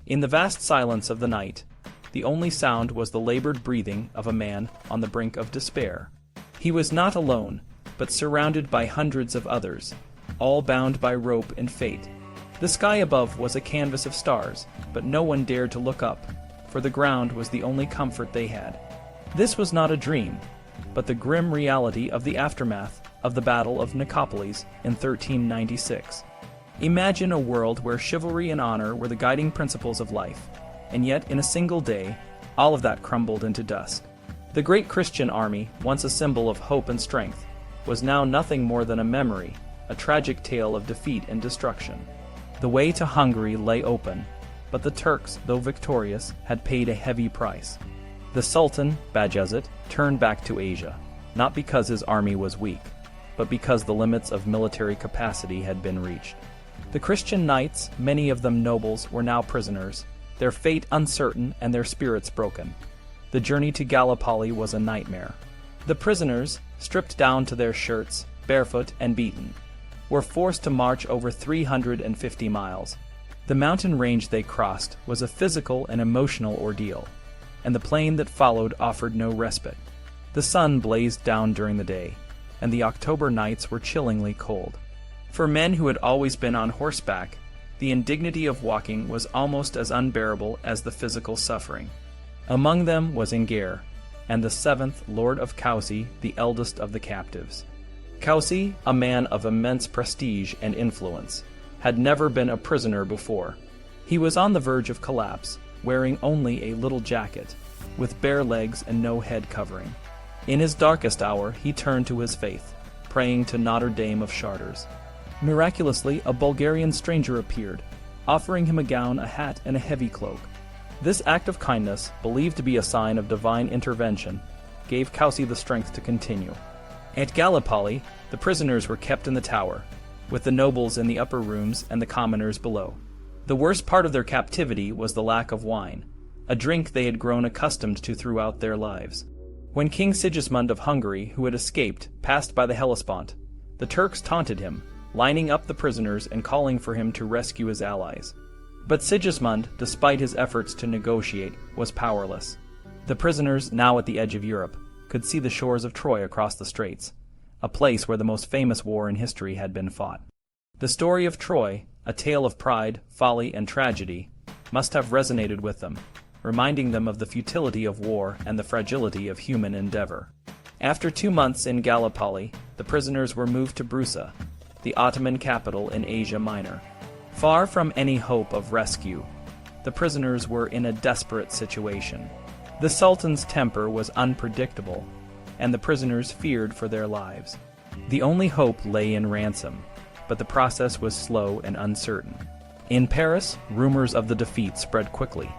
In the vast silence of the night, the only sound was the labored breathing of a man on the brink of despair. He was not alone, but surrounded by hundreds of others, all bound by rope and fate. The sky above was a canvas of stars, but no one dared to look up, for the ground was the only comfort they had. This was not a dream, but the grim reality of the aftermath of the Battle of Nicopolis in 1396. Imagine a world where chivalry and honor were the guiding principles of life, and yet in a single day, all of that crumbled into dust. The great Christian army, once a symbol of hope and strength, was now nothing more than a memory, a tragic tale of defeat and destruction. The way to Hungary lay open, but the Turks, though victorious, had paid a heavy price. The Sultan, Bajazet, turned back to Asia, not because his army was weak, but because the limits of military capacity had been reached. The Christian knights, many of them nobles, were now prisoners, their fate uncertain and their spirits broken. The journey to Gallipoli was a nightmare. The prisoners, stripped down to their shirts, barefoot and beaten, were forced to march over 350 miles. The mountain range they crossed was a physical and emotional ordeal, and the plain that followed offered no respite. The sun blazed down during the day, and the October nights were chillingly cold. For men who had always been on horseback, the indignity of walking was almost as unbearable as the physical suffering. Among them was Enguerrand, and the 7th Lord of Coucy, the eldest of the captives. Coucy, a man of immense prestige and influence, had never been a prisoner before. He was on the verge of collapse, wearing only a little jacket, with bare legs and no head covering. In his darkest hour, he turned to his faith, praying to Notre Dame of Chartres. Miraculously, a Bulgarian stranger appeared, offering him a gown, a hat, and a heavy cloak. This act of kindness, believed to be a sign of divine intervention, gave Coucy the strength to continue. At Gallipoli, the prisoners were kept in the tower, with the nobles in the upper rooms and the commoners below. The worst part of their captivity was the lack of wine, a drink they had grown accustomed to throughout their lives. When King Sigismund of Hungary, who had escaped, passed by the Hellespont, the Turks taunted him, lining up the prisoners and calling for him to rescue his allies. But Sigismund, despite his efforts to negotiate, was powerless. The prisoners, now at the edge of Europe, could see the shores of Troy across the straits, a place where the most famous war in history had been fought. The story of Troy, a tale of pride, folly, and tragedy, must have resonated with them, reminding them of the futility of war and the fragility of human endeavor. After 2 months in Gallipoli, the prisoners were moved to Brusa, the Ottoman capital in Asia Minor. Far from any hope of rescue, the prisoners were in a desperate situation. The Sultan's temper was unpredictable, and the prisoners feared for their lives. The only hope lay in ransom, but the process was slow and uncertain. In Paris, rumors of the defeat spread quickly,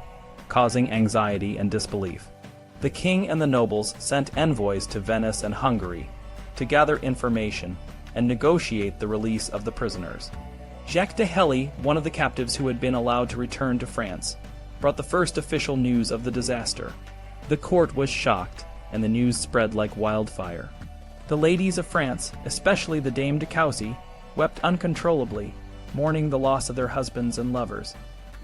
causing anxiety and disbelief. The king and the nobles sent envoys to Venice and Hungary to gather information and negotiate the release of the prisoners. Jacques de Helly, one of the captives who had been allowed to return to France, brought the first official news of the disaster. The court was shocked, and the news spread like wildfire. The ladies of France, especially the Dame de Coucy, wept uncontrollably, mourning the loss of their husbands and lovers.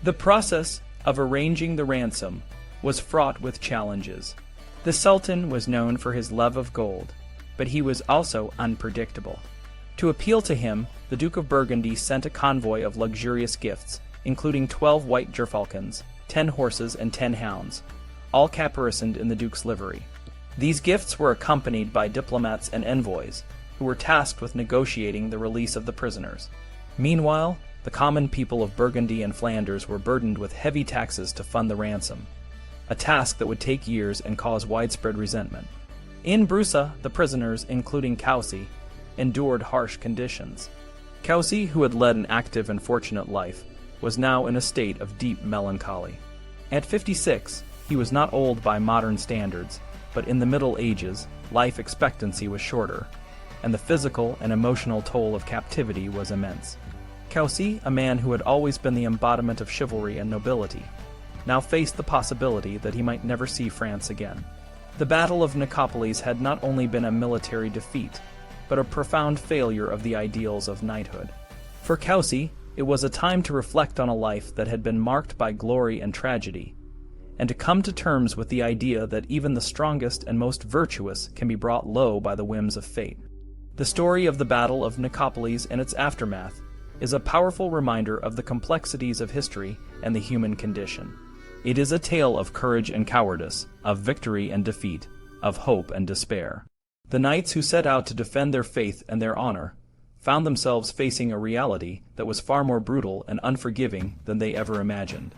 The process of arranging the ransom was fraught with challenges. The Sultan was known for his love of gold, but he was also unpredictable. To appeal to him, the Duke of Burgundy sent a convoy of luxurious gifts, including 12 white gerfalcons, 10 horses, and 10 hounds, all caparisoned in the Duke's livery. These gifts were accompanied by diplomats and envoys, who were tasked with negotiating the release of the prisoners. Meanwhile, the common people of Burgundy and Flanders were burdened with heavy taxes to fund the ransom, a task that would take years and cause widespread resentment. In Brusa, the prisoners, including Coucy, endured harsh conditions. Coucy, who had led an active and fortunate life, was now in a state of deep melancholy. At 56, he was not old by modern standards, but in the Middle Ages, life expectancy was shorter, and the physical and emotional toll of captivity was immense. Coucy, a man who had always been the embodiment of chivalry and nobility, now faced the possibility that he might never see France again. The Battle of Nicopolis had not only been a military defeat, but a profound failure of the ideals of knighthood. For Coucy, It was a time to reflect on a life that had been marked by glory and tragedy, and to come to terms with the idea that even the strongest and most virtuous can be brought low by the whims of fate. The story of the Battle of Nicopolis and its aftermath is a powerful reminder of the complexities of history and the human condition. It is a tale of courage and cowardice, of victory and defeat, of hope and despair. The knights who set out to defend their faith and their honor found themselves facing a reality that was far more brutal and unforgiving than they ever imagined.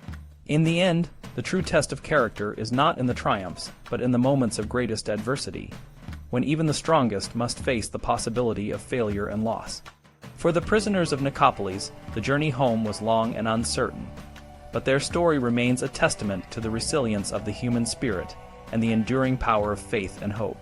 In the end, the true test of character is not in the triumphs, but in the moments of greatest adversity, when even the strongest must face the possibility of failure and loss. For the prisoners of Nicopolis, the journey home was long and uncertain, but their story remains a testament to the resilience of the human spirit and the enduring power of faith and hope.